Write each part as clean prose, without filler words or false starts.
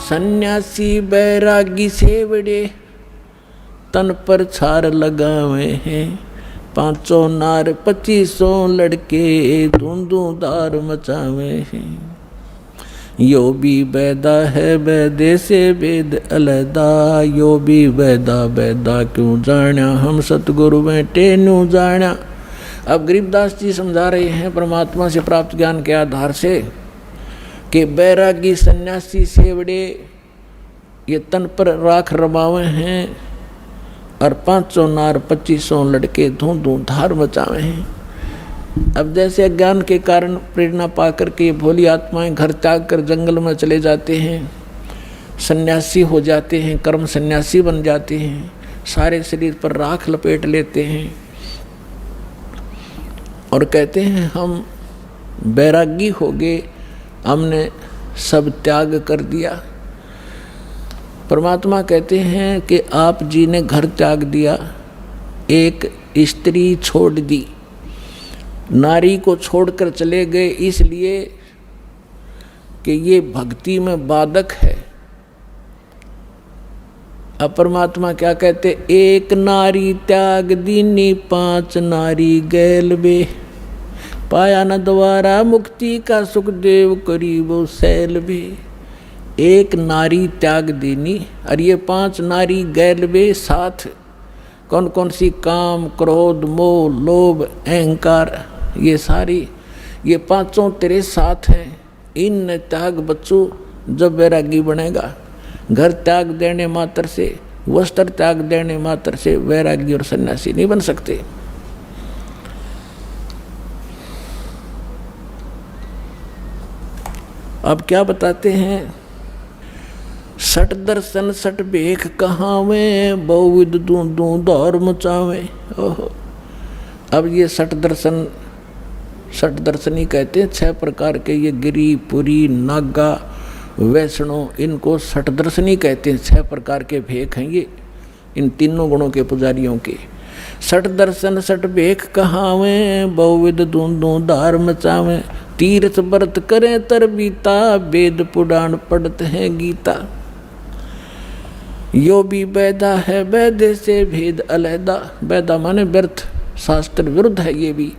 सन्यासी बैरागी सेवड़े तन पर छार लगावे हैं। 500 नार 2500 लड़के धुंधुदार मचावे हैं। यो भी बैदा है बैदे से वेद अलैदा, यो भी बैदा बैदा क्यों जाण्या, हम सतगुरु बैठे न्यू जाण्या। अब गरीबदास जी समझा रहे हैं परमात्मा से प्राप्त ज्ञान के आधार से कि बैरागी सन्यासी सेवड़े ये तन पर राख रमावे हैं और 500 नार 2500 लड़के धूं धूं धार मचावे हैं। अब जैसे अज्ञान के कारण प्रेरणा पाकर के भोली आत्माएं घर त्याग कर जंगल में चले जाते हैं, सन्यासी हो जाते हैं, कर्म सन्यासी बन जाते हैं, सारे शरीर पर राख लपेट लेते हैं और कहते हैं हम बैरागी हो गए, हमने सब त्याग कर दिया। परमात्मा कहते हैं कि आप जी ने घर त्याग दिया, एक स्त्री छोड़ दी, नारी को छोड़कर चले गए इसलिए कि ये भक्ति में बाधक है। अब परमात्मा क्या कहते, एक नारी त्याग दीनी 5 नारी गैल बे, पाया न द्वारा मुक्ति का सुखदेव करीबो सैल बे। एक नारी त्याग दीनी और ये 5 नारी गैल बे साथ कौन कौन सी, काम क्रोध मोह लोभ अहंकार, ये सारी ये 5 तेरे साथ हैं। इन त्याग बच्चों जब वैरागी बनेगा, घर त्याग देने मात्र से, वस्त्र त्याग देने मात्र से वैरागी और सन्यासी नहीं बन सकते। अब क्या बताते हैं, सट दर्शन सट भेख कहावे, बहुविध दूं दूं दौर मचावे। ओहो, अब ये सट दर्शनी कहते हैं 6 प्रकार के, ये गिरी पुरी नागा वैष्णो, इनको सट दर्शनी कहते हैं। 6 प्रकार के भेख हैं ये, इन तीनों गुणों के पुजारियों के। सट दर्शन सट भेख कहावे, बहुविध दूं दूं धार मचावे, तीर्थ व्रत करें तरबीता, वेद पुराण पढ़ते हैं गीता। यो भी बैदा है बैदे से भेद अलैदा, बैदा माने व्यर्थ, शास्त्र विरुद्ध है ये भी।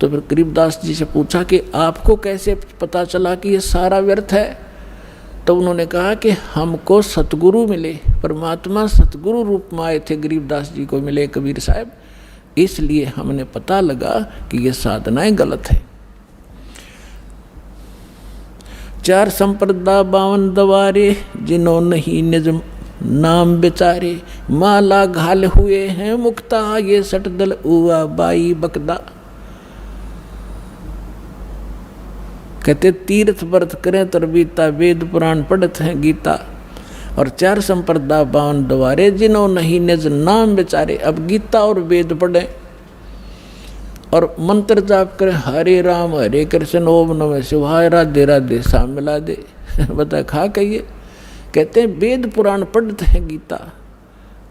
तो फिर गरीबदास जी से पूछा कि आपको कैसे पता चला कि ये सारा व्यर्थ है? तो उन्होंने कहा कि हमको सतगुरु मिले, परमात्मा सतगुरु रूप में आए थे, गरीबदास जी को मिले कबीर साहब, इसलिए हमने पता लगा कि ये साधनाएं गलत है। 4 संप्रदा 52 दवारे, जिन्हों नहीं निज नाम बेचारे, माला घाल हुए हैं मुक्ता, ये सटदल उआ बाई बकदा। कहते तीर्थ व्रत करें तरबीता, वेद पुराण पढ़ते हैं गीता, और 4 संप्रदा 52 दवारे, जिन्हों नहीं निज नाम बेचारे। अब गीता और वेद पढ़े और मंत्र जाप करें, हरे राम हरे कृष्ण ओम नमः शिवाय राधे राधे सा मिला दे। बता खा कहिए, कहते हैं वेद पुराण पढ़ते हैं गीता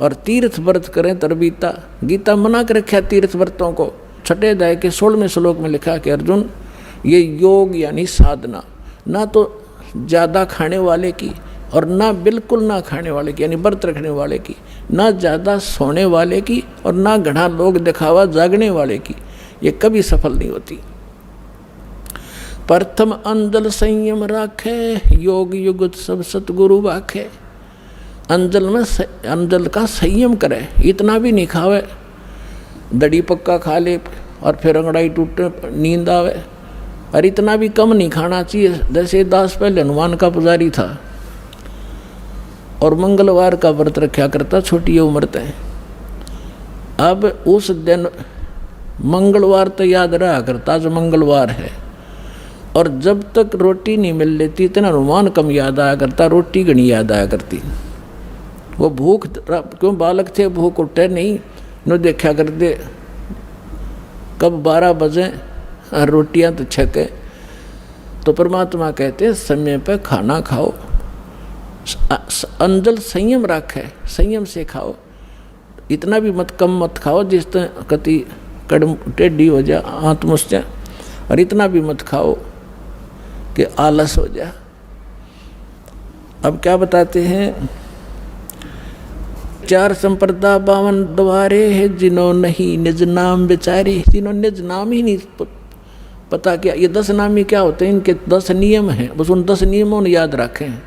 और तीर्थ व्रत करें तरबीता। गीता मना कर रखा तीर्थ व्रतों को। 6 अध्याय के 16वें श्लोक में लिखा कि अर्जुन, ये योग यानी साधना, ना तो ज़्यादा खाने वाले की और ना बिल्कुल ना खाने वाले की, यानी व्रत रखने वाले की, ना ज़्यादा सोने वाले की और ना घना लोग दिखावा जागने वाले की, ये कभी सफल नहीं होती। प्रथम अंजल संयम राखे, योग युगत सब सतगुरु वाखे। अंजल का संयम करे, इतना भी नहीं खावे, दड़ी पक्का खा ले और फिर अंगड़ाई टूटे नींद आवे, और इतना भी कम नहीं खाना चाहिए। जैसे दास पहले हनुमान का पुजारी था और मंगलवार का व्रत रखा करता छोटी उम्र तक। अब उस दिन मंगलवार तो याद रहा करता जो मंगलवार है, और जब तक रोटी नहीं मिल लेती इतना हनुमान कम याद आया करता, रोटी घनी याद आया करती। वो भूख, क्यों बालक थे, भूख उठे नहीं, न देखा करते कब 12 बजे और रोटियां तो छके। तो परमात्मा कहते हैं समय पे खाना खाओ, अंजल संयम रखे, संयम से खाओ, इतना भी मत कम मत खाओ जिस तरह कति कड़म टेढ़ी हो जाए आत्मुस जाए, और इतना भी मत खाओ कि आलस हो जाए। अब क्या बताते हैं, 4 संप्रदा 52 द्वारे है, जिन्हों नहीं निज नाम विचारे, जिन्हों निज नाम ही नहीं पता क्या। ये 10 नामी क्या होते हैं, इनके 10 नियम हैं, बस उन 10 नियमों ने याद रखें।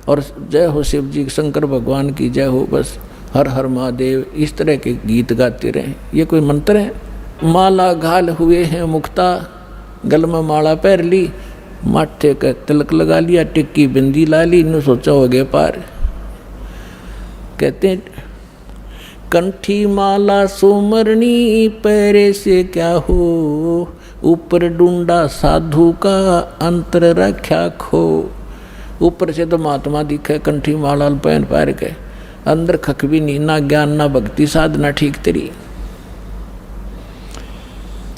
और जय हो शिव जी, शंकर भगवान की जय हो, बस हर हर महादेव, इस तरह के गीत गाते रहें। ये कोई मंत्र है। माला घाल हुए हैं मुक्ता, गल में माला पहन ली, माथे का तिलक लगा लिया, टिक्की बिंदी ला ली, इन्हों सोचा हो गए पार। कहते हैं कंठी माला सुमरनी, पैरे से क्या हो, ऊपर डूंडा साधु का, अंतर रख्या खो। ऊपर से तो महात्मा दिखे, कंठी माला पहन पैर के, अंदर खक भी नहीं, ना ज्ञान ना भक्ति साधना ठीक तेरी।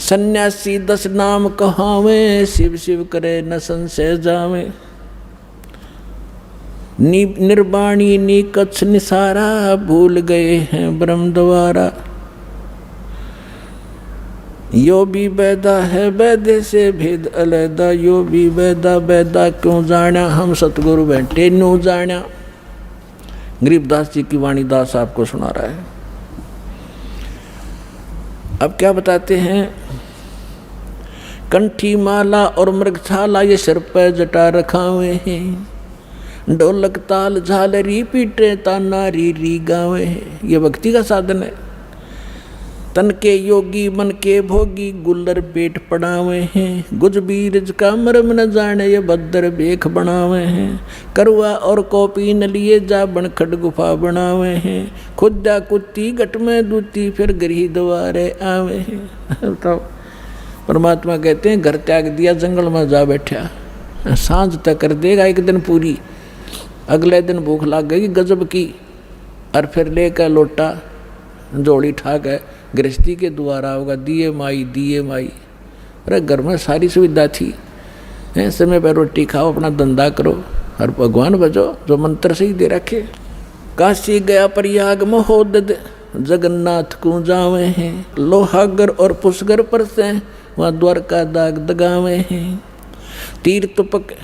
सन्यासी 10 नाम कहावे, शिव शिव करे न संशय जावे। निर्वाणी निकच्छ निसारा, भूल गए हैं ब्रह्म द्वारा। यो भी वैदा है वैदे से भेद अलैदा, यो भी वैदा वैदा क्यों जाना, हम सतगुरु बैठे न्यू जाना। गरीबदास जी की वाणी दास आपको सुना रहा है। अब क्या बताते हैं, कंठी माला और मृगछाला ये सिर पर जटा रखा हुए हैं, ढोलक ताल झालरी पीटे ताना री री गावे हैं। ये भक्ति का साधन है। तन के योगी मन के भोगी, गुल्लर पेट पड़ावे हैं, गुज बीरज का मरम न जाने, ये भद्र बेख बनावे हैं। करुआ और कॉपी न लिए जा, बनखट गुफा बनावे हैं, खुदा कुत्ती गट में दूती, फिर गृह द्वारे आवे हैं। तो परमात्मा कहते हैं घर त्याग दिया, जंगल में जा बैठा, सांझ तक कर देगा एक दिन पूरी, अगले दिन भूख लग गई गजब की, और फिर लेकर लोटा जोड़ी ठाक है गृहस्थी के द्वारा होगा, दिए माई दिए माई। अरे घर में सारी सुविधा थी, समय पर रोटी खाओ, अपना धंधा करो और भगवान बजो जो मंत्र से ही दे रखे। काशी गया प्रयाग महोदय, जगन्नाथ को जावे हैं, लोहागर और पुष्कर पर से वहाँ द्वारका दाग दगावे हैं। तीर्थ पक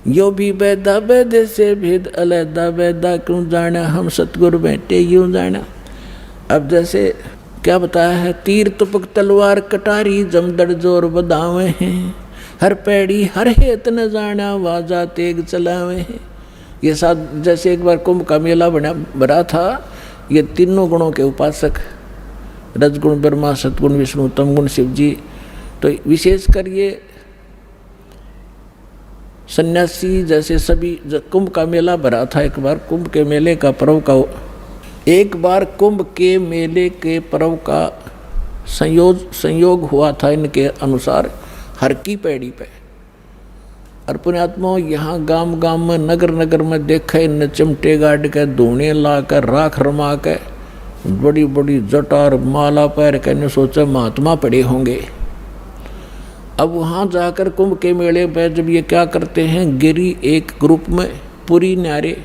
यो भी वैदा वैदे से भेद अलैदा, वैदा क्यों जाना, हम सतगुरु बैठे यूं जाना। अब जैसे क्या बताया है, तीर तुपक तलवार कटारी, जमदड़ जोर बदावे हैं, हर पैड़ी हर हेत न जाना, वाजा तेग चलावे हैं। ये साथ जैसे एक बार कुंभ का मेला भरा था, ये तीनों गुणों के उपासक, रजगुण ब्रह्मा, सतगुण विष्णु, तमगुण शिव जी। तो विशेषकर ये सन्यासी जैसे सभी, कुंभ का मेला भरा था एक बार, कुंभ के मेले का पर्व का, एक बार कुंभ के मेले के पर्व का संयोग हुआ था इनके अनुसार हर की पैड़ी पे। और पुण्यात्माओं यहाँ गांव गांव में नगर नगर में देखे इन चिमटे गाड़ के, धूने ला कर, राख रमा के, बड़ी बड़ी जटा और माला पैर के, ने सोचा महात्मा पड़े होंगे। अब वहाँ जाकर कुंभ के मेले पे जब ये क्या करते हैं, गिरी एक ग्रुप में, पुरी न्यारे,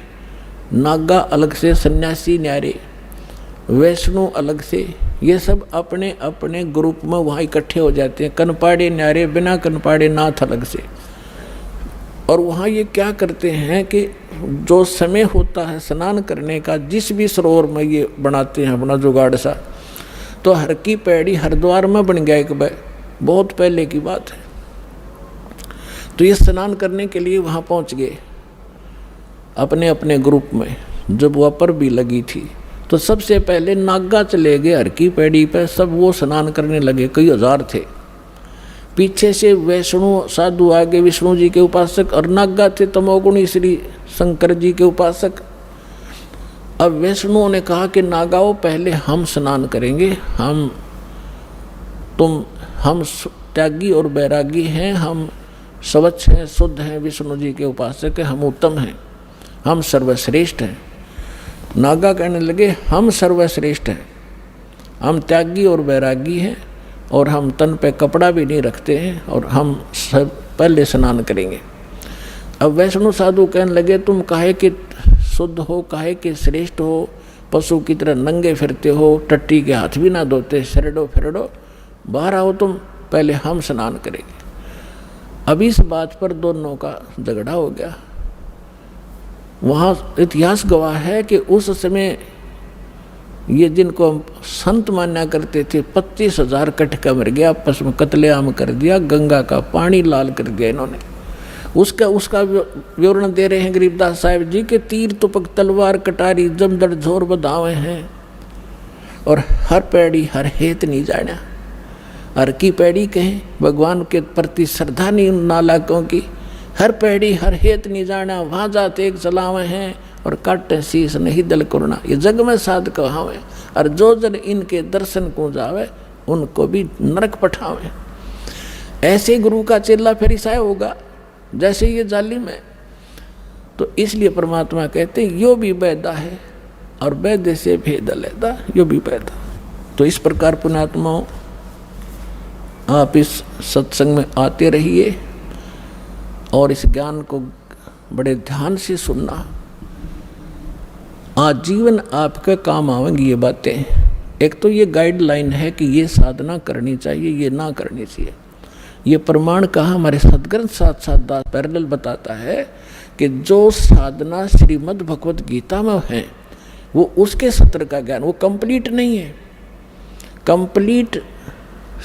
नागा अलग से, सन्यासी न्यारे, वैष्णो अलग से, ये सब अपने अपने ग्रुप में वहाँ इकट्ठे हो जाते हैं। कनपाड़े न्यारे, बिना कनपाड़े नाथ अलग से। और वहाँ ये क्या करते हैं कि जो समय होता है स्नान करने का, जिस भी सरोवर में ये बनाते हैं अपना जुगाड़ सा, तो हर की पैड़ी हरिद्वार में बन गया एक बार, बहुत पहले की बात है। तो ये स्नान करने के लिए वहाँ पहुँच गए अपने अपने ग्रुप में। जब वहाँ पर भी लगी थी तो सबसे पहले नागा चले गए हर की पैड़ी पर, सब वो स्नान करने लगे, कई हजार थे। पीछे से वैष्णो साधु आगे, विष्णु जी के उपासक, और नागा थे तमोगुणी श्री शंकर जी के उपासक। अब वैष्णुओं ने कहा कि नागाओं पहले हम स्नान करेंगे, हम त्यागी और बैरागी हैं, हम स्वच्छ हैं, शुद्ध हैं, विष्णु जी के उपासक हैं, हम उत्तम हैं, हम सर्वश्रेष्ठ हैं। नागा कहने लगे हम सर्वश्रेष्ठ हैं, हम त्यागी और बैरागी हैं, और हम तन पे कपड़ा भी नहीं रखते हैं, और हम सब पहले स्नान करेंगे। अब वैष्णु साधु कहने लगे तुम काहे कि शुद्ध हो, काहे कि श्रेष्ठ हो, पशु की तरह नंगे फिरते हो, टट्टी के हाथ भी ना धोते, शरडो फिरडो, बाहर आओ तुम, पहले हम स्नान करेंगे। अब इस बात पर दोनों का झगड़ा हो गया। वहाँ इतिहास गवाह है कि उस समय ये जिनको हम संत मान्या करते थे 25,000 कटका मर गया, आपस में कत्लेआम कर दिया, गंगा का पानी लाल कर दिया इन्होंने। उसका विवरण दे रहे हैं गरीबदास साहिब जी के तीर तुपक तलवार कटारी जमदड़ झोर बधावे हैं और हर पैड़ी हर हेत नहीं जाना। हर की पैड़ी कहें भगवान के प्रति श्रद्धा नहीं उन नालाकों की, हर पैड़ी हर हेत नहीं जाना, वहाँ जाते एक चलावे हैं और काटे शीस नहीं दल करुणा, ये जग में साध कहावे और जो जन इनके दर्शन को जावे उनको भी नरक पठावे। ऐसे गुरु का चेला फिर ईसाई होगा जैसे ये जालिम है। तो इसलिए परमात्मा कहते हैं यो भी बैदा है और वैद्य से भेद अलैदा, यो भी बैदा। तो इस प्रकार पुण्यात्माओं आप इस सत्संग में आते रहिए और इस ज्ञान को बड़े ध्यान से सुनना, आजीवन आपके काम आवेंगी ये बातें। एक तो ये गाइडलाइन है कि ये साधना करनी चाहिए, ये ना करनी चाहिए। ये प्रमाण कहा हमारे सदग्रंथ साथ साथ दास पैरेलल बताता है कि जो साधना श्रीमद् भगवत गीता में है वो उसके सत्र का ज्ञान, वो कंप्लीट नहीं है। कंप्लीट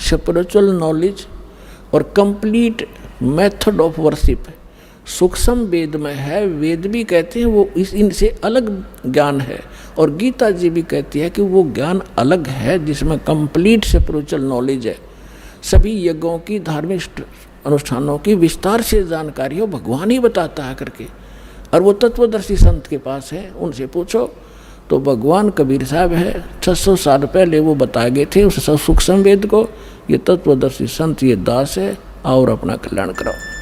स्पिरिचुअल नॉलेज और कंप्लीट मेथड ऑफ वर्शिप सूक्ष्म वेद में है। वेद भी कहते हैं वो इनसे अलग ज्ञान है और गीता जी भी कहती है कि वो ज्ञान अलग है जिसमें कंप्लीट स्पिरिचुअल नॉलेज है। सभी यज्ञों की धार्मिक अनुष्ठानों की विस्तार से जानकारी हो भगवान ही बताता है करके, और वो तत्वदर्शी संत के पास है, उनसे पूछो। तो भगवान कबीर साहब है 600 साल पहले वो बताए गए थे उस सूक्ष्म वेद को। ये तत्वदर्शी संत ये दास है और अपना कल्याण कराओ।